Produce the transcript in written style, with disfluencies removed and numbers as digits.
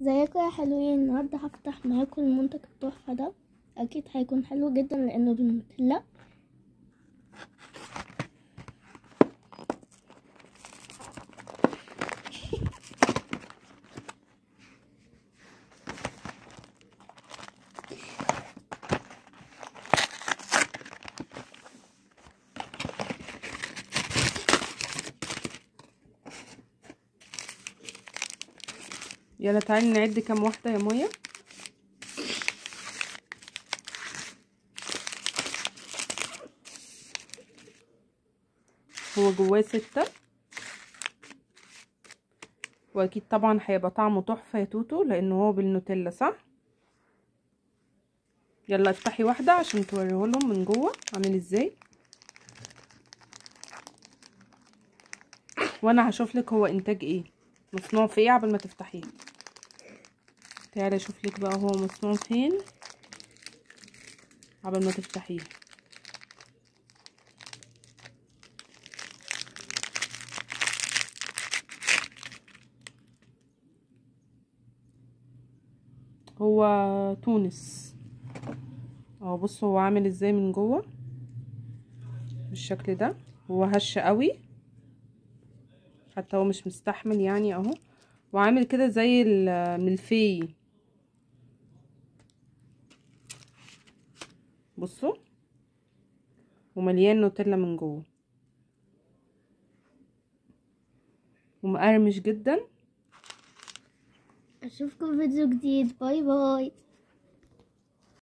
ازيكم يا حلوين؟ النهارده هفتح معاكم المنتج التحفه ده. اكيد هيكون حلو جدا لانه بالنوتيلا. يلا تعالي نعد كام واحدة يا مايا. هو جواه 6، واكيد طبعا هيبقى طعمه تحفة يا توتو لانه هو بالنوتيلا، صح؟ يلا افتحي واحدة عشان توريه لهم من جوه عامل ازاي، وانا هشوف لك هو انتاج ايه، مصنوع في ايه قبل ما تفتحيه. تعالي اشوف لك بقى هو مصنوع فين قبل ما تفتحيه. هو تونس اهو، بصوا هو عامل ازاي من جوه بالشكل ده. هو هش قوي حتى هو مش مستحمل يعني اهو، وعامل كده زي الملفي. بصوا ومليان نوتيلا من جوه ومقرمش جدا. اشوفكم في فيديو جديد. باي باي.